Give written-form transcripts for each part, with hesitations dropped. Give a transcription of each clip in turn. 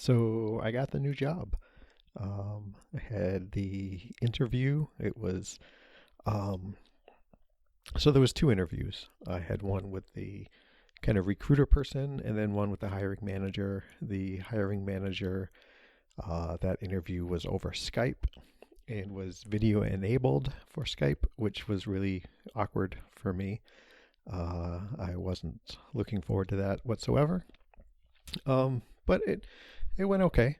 So I got the new job. I had the interview. It was um, so there was two interviews. I had one with the kind of recruiter person, and then one with the hiring manager. The hiring manager, that interview was over Skype and was video enabled for Skype, which was really awkward for me. I wasn't looking forward to that whatsoever. But it went okay.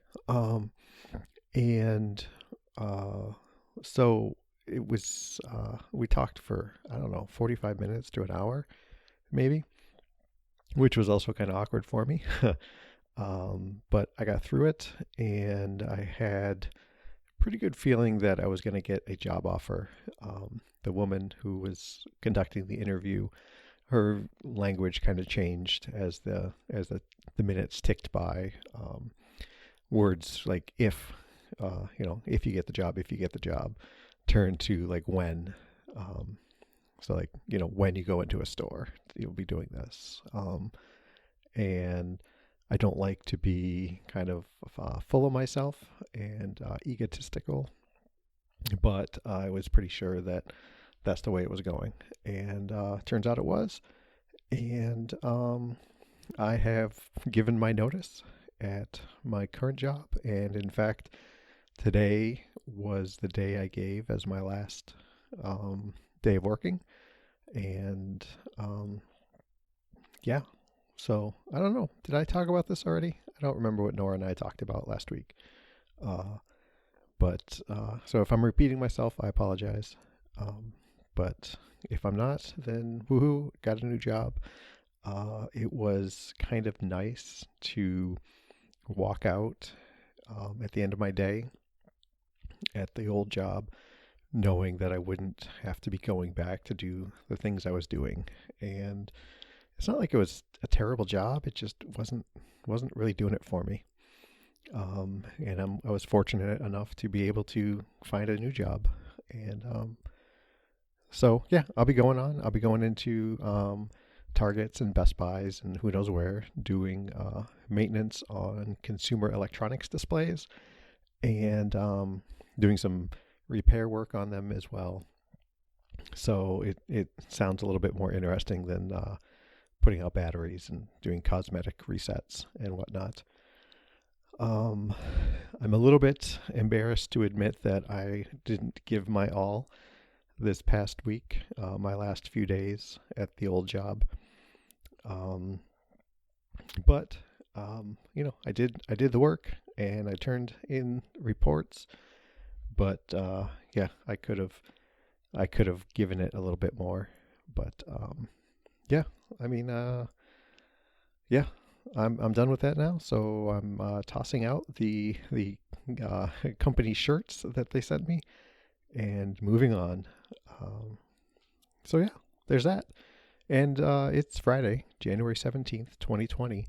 And uh, so it was. We talked for I don't know 45 minutes to an hour maybe, which was also kind of awkward for me. But I got through it, and I had pretty good feeling that I was going to get a job offer. The woman who was conducting the interview, her language kind of changed as the minutes ticked by. Words like if you get the job, if you get the job, turn to like when. So like when you go into a store, you'll be doing this. And I don't like to be kind of full of myself and egotistical, but I was pretty sure that that's the way it was going, and turns out it was. And I have given my notice at my current job, and in fact, today was the day I gave as my last day of working, and yeah. So I don't know. Did I talk about this already? I don't remember what Nora and I talked about last week. Uh, but so if I'm repeating myself, I apologize. Um, but if I'm not, then woohoo, got a new job. It was kind of nice to walk out at the end of my day at the old job, knowing that I wouldn't have to be going back to do the things I was doing. And it's not like it was a terrible job. It just wasn't really doing it for me. And I was fortunate enough to be able to find a new job. And so yeah, I'll be going on. I'll be going into Targets and Best Buys and who knows where, doing maintenance on consumer electronics displays, and doing some repair work on them as well. So it sounds a little bit more interesting than putting out batteries and doing cosmetic resets and whatnot. Um, I'm a little bit embarrassed to admit that I didn't give my all this past week, my last few days at the old job. Um, but I did the work and I turned in reports. But yeah, I could have given it a little bit more. But yeah, I mean, yeah, I'm done with that now. So I'm tossing out the uh, company shirts that they sent me and moving on. Um, so yeah, there's that. And it's Friday, January 17th, 2020.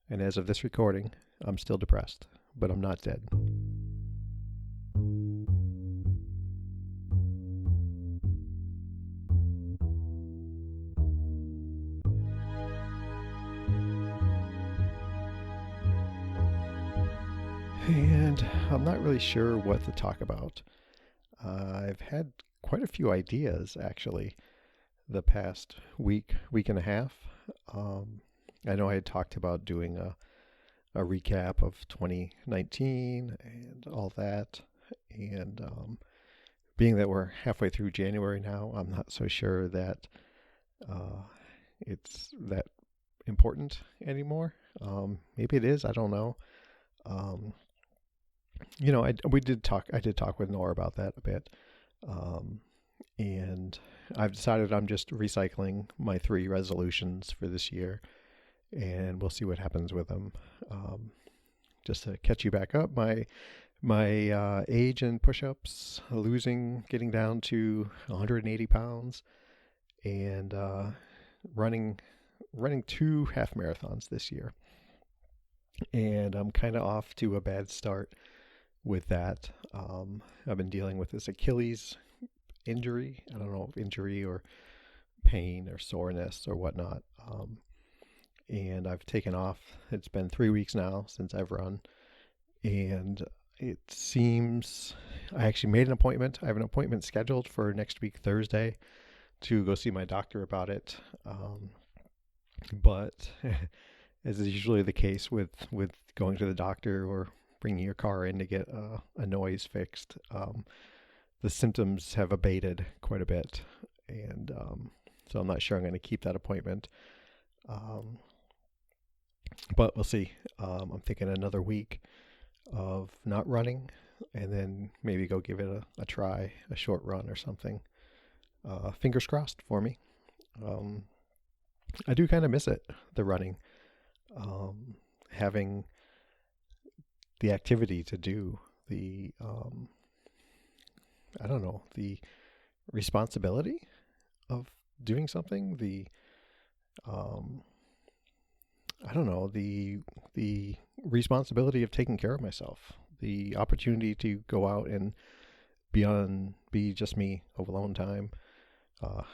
And as of this recording, I'm still depressed, but I'm not dead. And I'm not really sure what to talk about. I've had quite a few ideas actually the past week and a half. Um, I know I had talked about doing a recap of 2019 and all that. And being that we're halfway through January now, I'm not so sure that uh, it's that important anymore. Maybe it is. I don't know. Um, I did talk with Nora about that a bit. Um, and I've decided I'm just recycling my three resolutions for this year, and we'll see what happens with them. Um, just to catch you back up, my age and push-ups, getting down to 180 pounds, and running running two half marathons this year. And I'm kind of off to a bad start with that. I've been dealing with this Achilles injury. I don't know if injury or pain or soreness or whatnot. And I've taken off. It's been 3 weeks now since I've run. And it seems I actually made an appointment. I have an appointment scheduled for next week, Thursday, to go see my doctor about it. But as is usually the case with going to the doctor or bringing your car in to get a noise fixed, the symptoms have abated quite a bit. And so I'm not sure I'm going to keep that appointment. But we'll see. I'm thinking another week of not running and then maybe go give it a try, a short run or something. Fingers crossed for me. I do kind of miss it, the running. Having the activity to do, the, I don't know, the responsibility of doing something, I don't know, the responsibility of taking care of myself, the opportunity to go out and be just me alone time,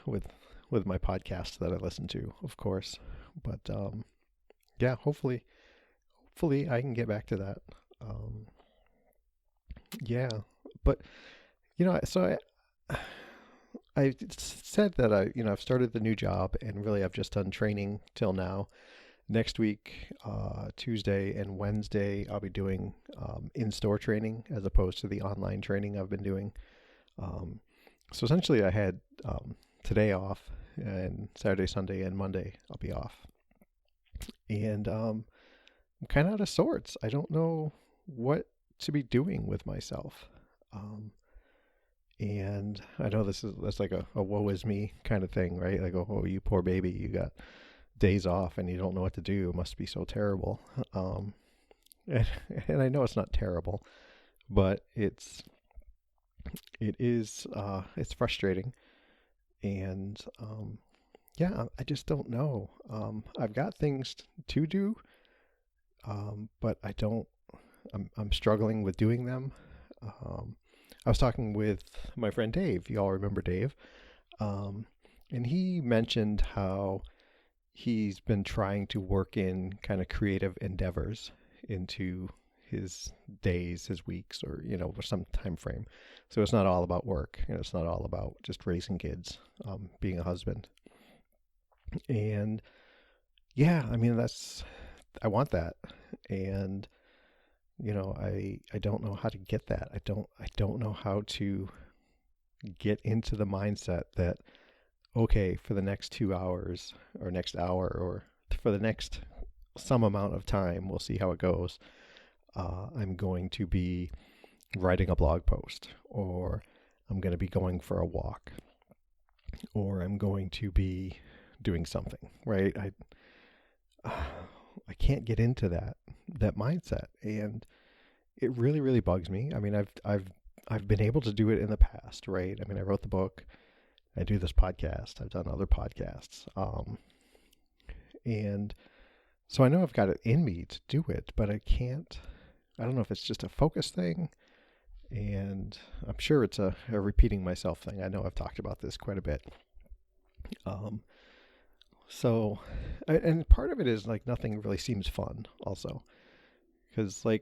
with my podcast that I listen to, of course. But yeah, hopefully I can get back to that. Yeah, but so I said that I've started the new job, and really I've just done training till now. Next week, Tuesday and Wednesday, I'll be doing in-store training as opposed to the online training I've been doing. So essentially I had today off, and Saturday, Sunday, and Monday I'll be off. And I'm kind of out of sorts. I don't know what to be doing with myself. And I know that's like a woe is me kind of thing, right? Like, oh, you poor baby, you got days off and you don't know what to do. It must be so terrible. And I know it's not terrible, but it's frustrating. And yeah, I just don't know. I've got things to do, but I'm struggling with doing them. I was talking with my friend Dave. You all remember Dave? And he mentioned how he's been trying to work in kind of creative endeavors into his days, his weeks, or some time frame. So it's not all about work. It's not all about just raising kids, being a husband. And yeah, I mean, I want that. And I don't know how to get that. I don't know how to get into the mindset that, okay, for the next 2 hours or next hour or for the next some amount of time, we'll see how it goes. I'm going to be writing a blog post, or I'm going to be going for a walk, or I'm going to be doing something, right? I can't get into that mindset, and it really, really bugs me. I mean, I've been able to do it in the past, right? I mean, I wrote the book, I do this podcast, I've done other podcasts, and so I know I've got it in me to do it, but I can't. I don't know if it's just a focus thing, and I'm sure it's a repeating myself thing. I know I've talked about this quite a bit. So, and part of it is like nothing really seems fun also, because I've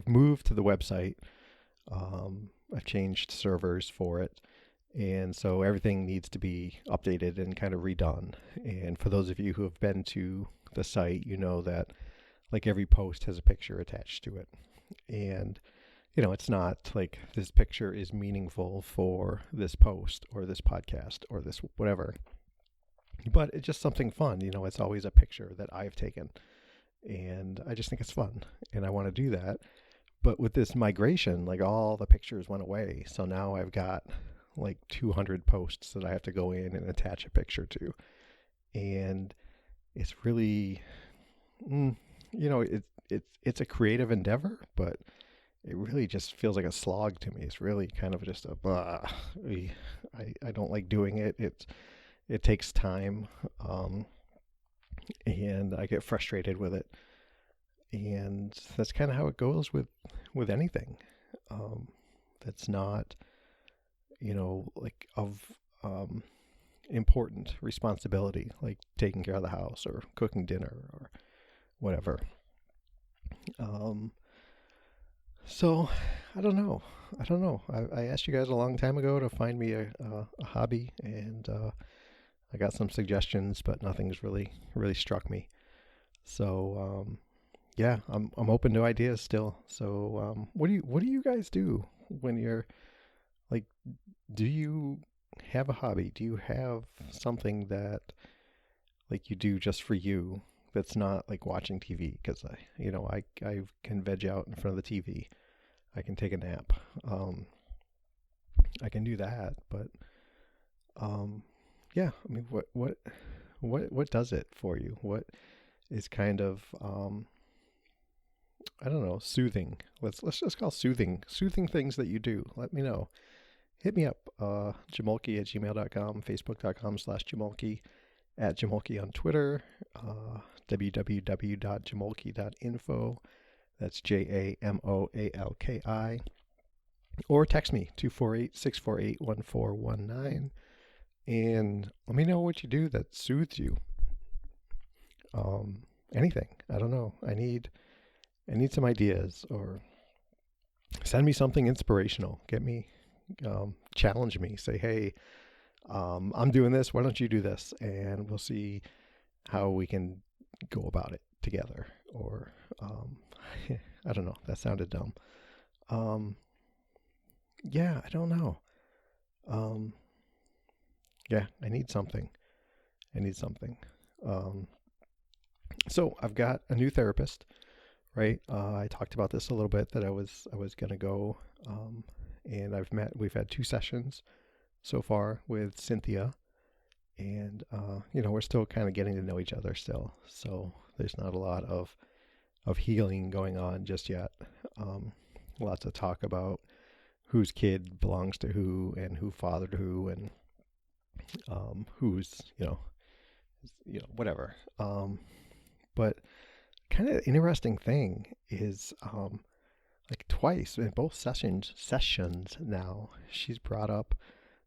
moved to the website. I've changed servers for it. And so everything needs to be updated and kind of redone. And for those of you who have been to the site, you know that like every post has a picture attached to it. And, it's not like this picture is meaningful for this post or this podcast or this whatever. But it's just something fun. It's always a picture that I've taken. And I just think it's fun. And I want to do that. But with this migration, like all the pictures went away. So now I've got like 200 posts that I have to go in and attach a picture to. And it's really, it's a creative endeavor, but it really just feels like a slog to me. It's really kind of just a blah. I don't like doing it. It takes time, and I get frustrated with it. And that's kind of how it goes with anything that's not, like of important responsibility, like taking care of the house or cooking dinner or whatever. Um, so I don't know. I don't know. I asked you guys a long time ago to find me a hobby, and I got some suggestions, but nothing's really struck me. So yeah, I'm open to ideas still. So what do you guys do when you're like? Do you have a hobby? Do you have something that like you do just for you? That's not like watching TV because I can veg out in front of the TV. I can take a nap. Um, I can do that, but um, yeah. I mean, what does it for you? What is kind of I don't know, soothing. Let's just call soothing things that you do. Let me know. Hit me up, Jamolki at gmail.com, facebook.com/Jamolki, at Jamolki on Twitter, www.jamolki.info. That's JAMOALKI. Or text me, 248-648-1419. And let me know what you do that soothes you. Anything. I don't know. I need some ideas, or send me something inspirational. Get me, challenge me. Say, hey, I'm doing this. Why don't you do this? And we'll see how we can go about it together. Or, I don't know. That sounded dumb. Um, yeah, I don't know. Um, yeah, I need something. I need something. Um, so I've got a new therapist, right? I talked about this a little bit that I was gonna go, and we've had 2 sessions so far with Cynthia, and we're still kind of getting to know each other still. So there's not a lot of healing going on just yet. Um, Lots of talk about whose kid belongs to who and who fathered who, and who's whatever. But kind of interesting thing is like twice in both sessions now she's brought up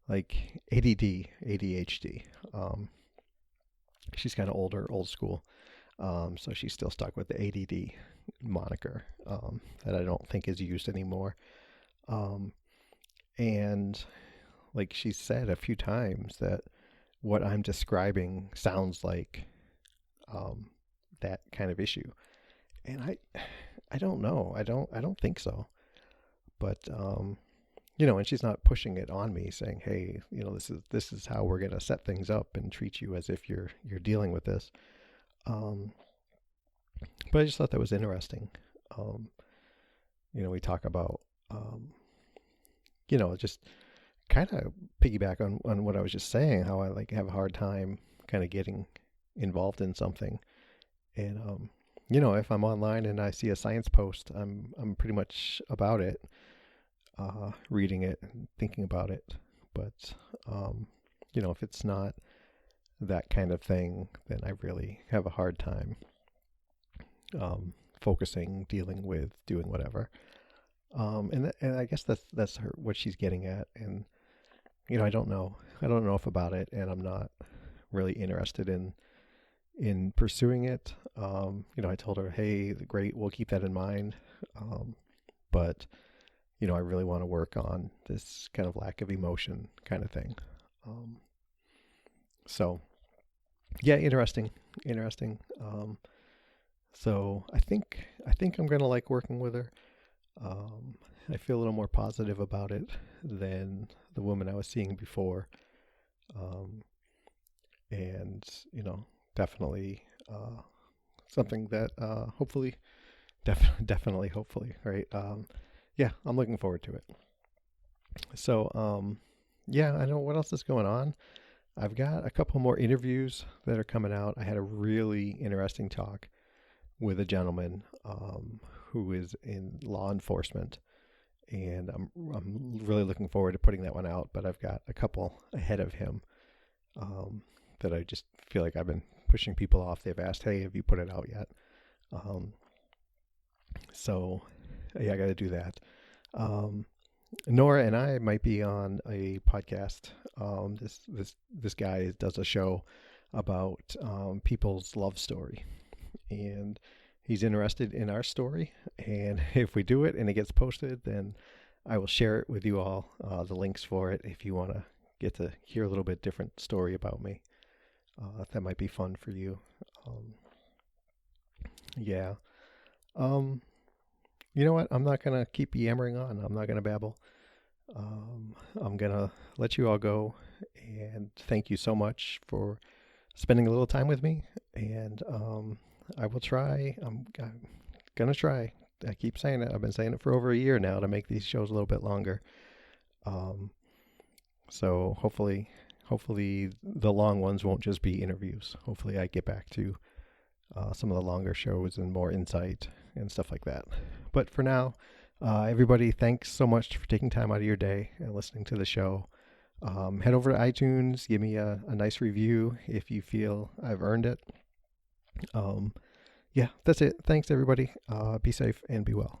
like ADD, ADHD. Um, she's kind of old school, so she's still stuck with the ADD moniker, that I don't think is used anymore. Um, and like she said a few times that what I'm describing sounds like um, that kind of issue, and I don't know. I don't think so. But and she's not pushing it on me, saying, "Hey, this is how we're gonna set things up and treat you as if you're dealing with this." Um, but I just thought that was interesting. Um, we talk about just kind of piggyback on what I was just saying, how I like have a hard time kind of getting involved in something. And if I'm online and I see a science post, I'm pretty much about it, reading it and thinking about it. But if it's not that kind of thing, then I really have a hard time focusing, dealing with, doing whatever. And I guess that's what she's getting at. And I don't know. I don't know enough about it, and I'm not really interested in pursuing it. I told her, hey, great, we'll keep that in mind. But I really want to work on this kind of lack of emotion kind of thing. Um, so yeah, interesting. So I think I'm gonna like working with her. Um, I feel a little more positive about it than the woman I was seeing before. Um, and definitely something that hopefully, definitely, hopefully, right? Yeah, I'm looking forward to it. So, yeah, I know what else is going on. I've got a couple more interviews that are coming out. I had a really interesting talk with a gentleman who is in law enforcement, and I'm really looking forward to putting that one out. But I've got a couple ahead of him that I just feel like I've been pushing people off. They've asked, "Hey, have you put it out yet?" Um, so yeah, I got to do that. Um, Nora and I might be on a podcast. This guy does a show about people's love story, and he's interested in our story. And if we do it and it gets posted, then I will share it with you all, the links for it, if you want to get to hear a little bit different story about me. That might be fun for you. Yeah. You know what? I'm not going to keep yammering on. I'm not going to babble. I'm going to let you all go, and thank you so much for spending a little time with me. And I will try. I'm going to try. I keep saying it. I've been saying it for over a year now, to make these shows a little bit longer. So hopefully the long ones won't just be interviews. Hopefully I get back to some of the longer shows and more insight and stuff like that. But for now, everybody, thanks so much for taking time out of your day and listening to the show. Head over to iTunes, give me a nice review if you feel I've earned it. Yeah, that's it. Thanks, everybody. Be safe and be well.